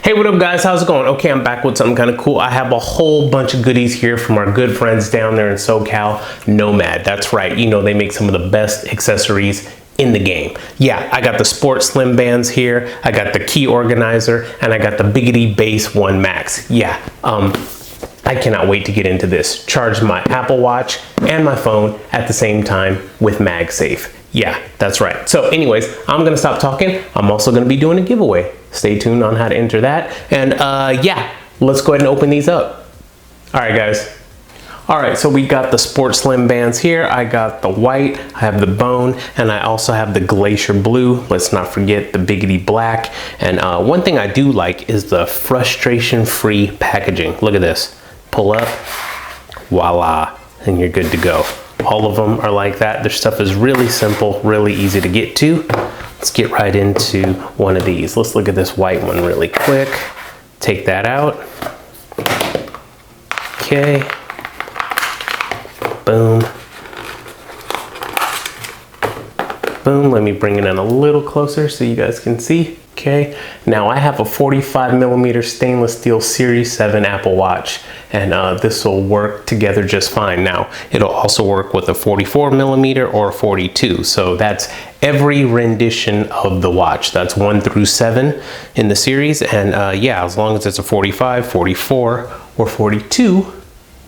Hey, what up guys, how's it going? Okay, I'm back with something kind of cool. I have a whole bunch of goodies here from our good friends down there in SoCal, Nomad. That's right, you know they make some of the best accessories in the game. Yeah, I got the Sport Slim Bands here, I got the key organizer, and I got the Biggity Base 1 Max. Yeah, I cannot wait to get into this. Charge my Apple Watch and my phone at the same time with MagSafe. Yeah, that's right. So anyways, I'm gonna stop talking. I'm also gonna be doing a giveaway. Stay tuned on how to enter that. And yeah, let's go ahead and open these up. All right, guys. All right, so we got the Sport Slim Bands here. I got the white, I have the bone, and I also have the Glacier Blue. Let's not forget the Biggity Black. And one thing I do like is the frustration-free packaging. Look at this. Pull up, voila, and you're good to go. All of them are like that. Their stuff is really simple, really easy to get to. Let's get right into one of these. Let's look at this white one really quick. Take that out. Okay. Boom. Boom. Let me bring it in a little closer so you guys can see. Okay, now I have a 45mm stainless steel Series 7 Apple Watch, and this will work together just fine. Now, it'll also work with a 44mm or 42, so that's every rendition of the watch. That's 1 through 7 in the series, and yeah, as long as it's a 45, 44, or 42,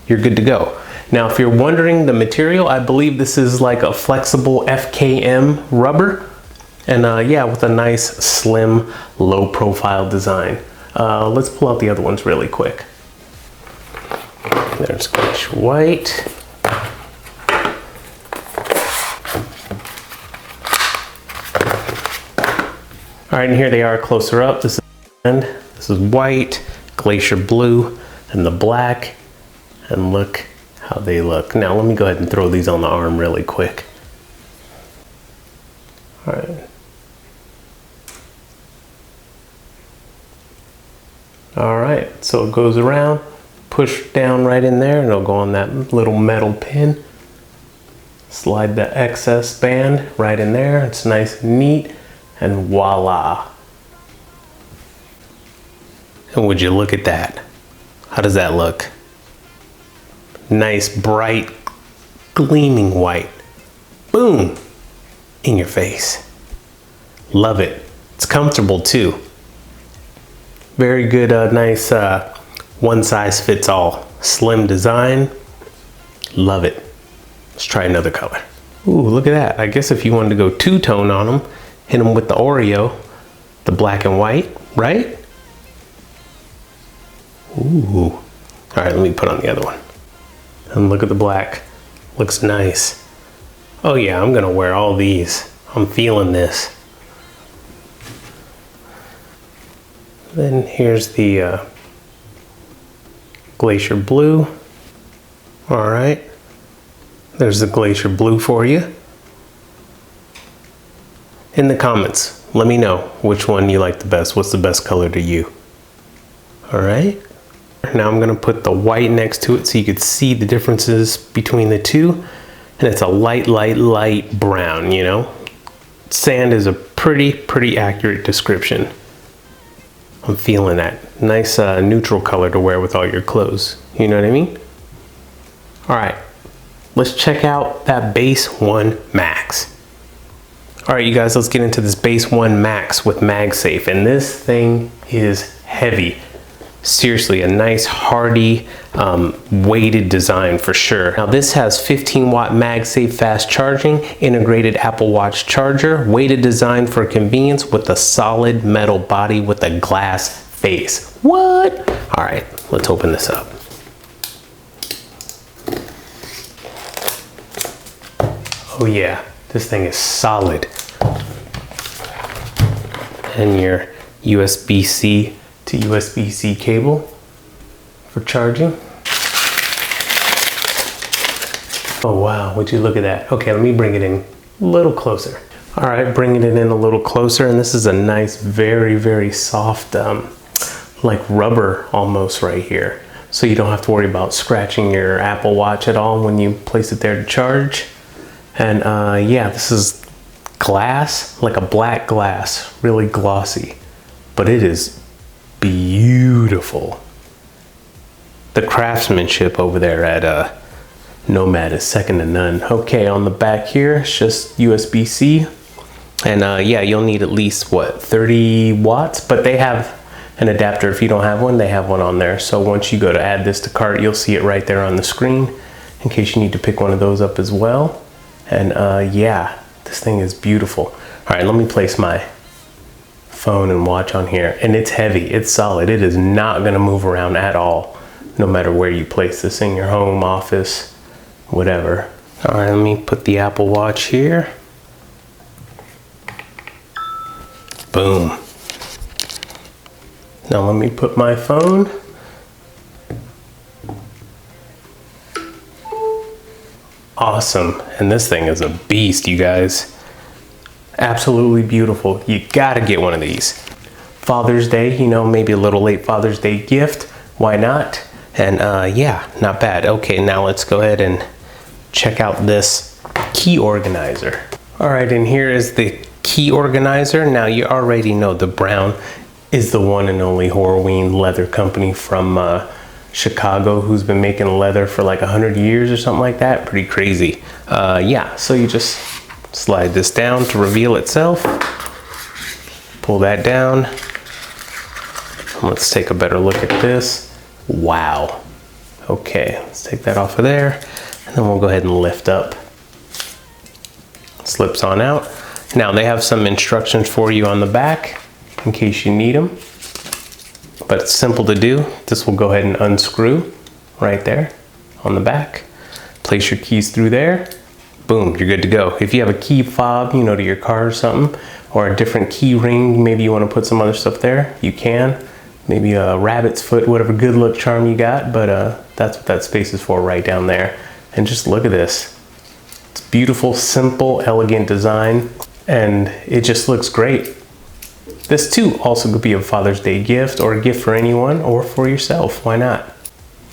you're good to go. Now, if you're wondering the material, I believe this is like a flexible FKM rubber. And yeah, with a nice, slim, low profile design. Let's pull out the other ones really quick. There's Glacier White. All right, and here they are closer up. This is white, Glacier Blue, and the black. And look how they look. Now let me go ahead and throw these on the arm really quick. All right. All right, so it goes around, push down right in there, and it'll go on that little metal pin. Slide the excess band right in there. It's nice and neat, and voila. And would you look at that? How does that look? Nice, bright, gleaming white. Boom, in your face. Love it. It's comfortable too. Very good, nice one size fits all. Slim design, love it. Let's try another color. Ooh, look at that. I guess if you wanted to go two-tone on them, hit them with the Oreo, the black and white, right? Ooh. All right, let me put on the other one. And look at the black, looks nice. Oh yeah, I'm gonna wear all these. I'm feeling this. Then here's the Glacier Blue. All right, there's the Glacier Blue for you. In the comments, let me know which one you like the best. What's the best color to you? All right, now I'm gonna put the white next to it so you could see the differences between the two. And it's a light, light, light brown, you know? Sand is a pretty accurate description. I'm feeling that. Nice neutral color to wear with all your clothes. You know what I mean? All right, let's check out that Base 1 Max. All right, you guys, let's get into this Base 1 Max with MagSafe. And this thing is heavy. Seriously, a nice, hardy, weighted design for sure. Now this has 15-watt MagSafe fast charging, integrated Apple Watch charger, weighted design for convenience with a solid metal body with a glass face. What? All right, let's open this up. Oh yeah, this thing is solid. And your USB-C to USB-C cable for charging. Oh wow, would you look at that? Okay, let me bring it in a little closer. All right, bringing it in a little closer, and this is a nice, very soft, like rubber almost right here. So you don't have to worry about scratching your Apple Watch at all when you place it there to charge. And yeah, this is glass, like a black glass, really glossy, but it is beautiful. The craftsmanship over there at Nomad is second to none. Okay, on the back here, it's just USB-C. And yeah, you'll need at least, what, 30 watts? But they have an adapter. If you don't have one, they have one on there. So once you go to add this to cart, you'll see it right there on the screen in case you need to pick one of those up as well. And yeah, this thing is beautiful. All right, let me place my phone and watch on here. And it's heavy, it's solid. It is not gonna move around at all, no matter where you place this, in your home, office, whatever. All right, let me put the Apple Watch here. Boom. Now let me put my phone. Awesome. And this thing is a beast, you guys. Absolutely beautiful. You gotta get one of these. Father's Day, you know, maybe a little late Father's Day gift. Why not? And yeah, not bad. Okay, now let's go ahead and check out this key organizer. All right, and here is the key organizer. Now you already know the brown is the one and only Horween leather company from Chicago, who's been making leather for like 100 years or something like that. Pretty crazy. Yeah, so you just slide this down to reveal itself. Pull that down. Let's take a better look at this. Wow. Okay, let's take that off of there. And then we'll go ahead and lift up. Slips on out. Now they have some instructions for you on the back in case you need them, but it's simple to do. This will go ahead and unscrew right there on the back. Place your keys through there. Boom, you're good to go. If you have a key fob, you know, to your car or something, or a different key ring, maybe you want to put some other stuff there, you can. Maybe a rabbit's foot, whatever good luck charm you got, but that's what that space is for right down there. And just look at this. It's beautiful, simple, elegant design. And it just looks great. This too also could be a Father's Day gift or a gift for anyone or for yourself. Why not?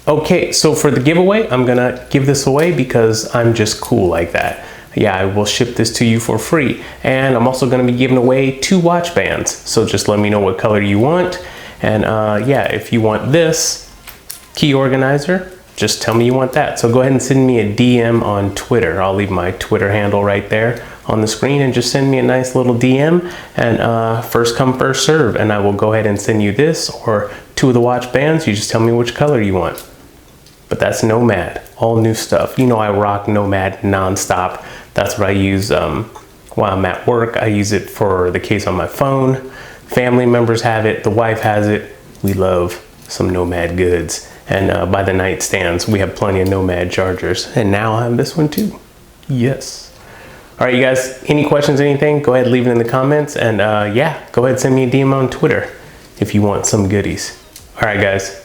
Okay, so for the giveaway, I'm gonna give this away because I'm just cool like that. Yeah, I will ship this to you for free. And I'm also gonna be giving away 2 watch bands. So just let me know what color you want. And yeah, if you want this key organizer, just tell me you want that. So go ahead and send me a DM on Twitter. I'll leave my Twitter handle right there on the screen, and just send me a nice little DM, and first come, first serve. And I will go ahead and send you this or 2 of the watch bands. You just tell me which color you want. But that's Nomad, all new stuff. You know I rock Nomad nonstop. That's what I use while I'm at work. I use it for the case on my phone. Family members have it, the wife has it. We love some Nomad goods. And by the nightstands, we have plenty of Nomad chargers. And now I have this one too. Yes. All right, you guys, any questions, anything, go ahead, leave it in the comments. And yeah, go ahead, send me a DM on Twitter if you want some goodies. All right, guys.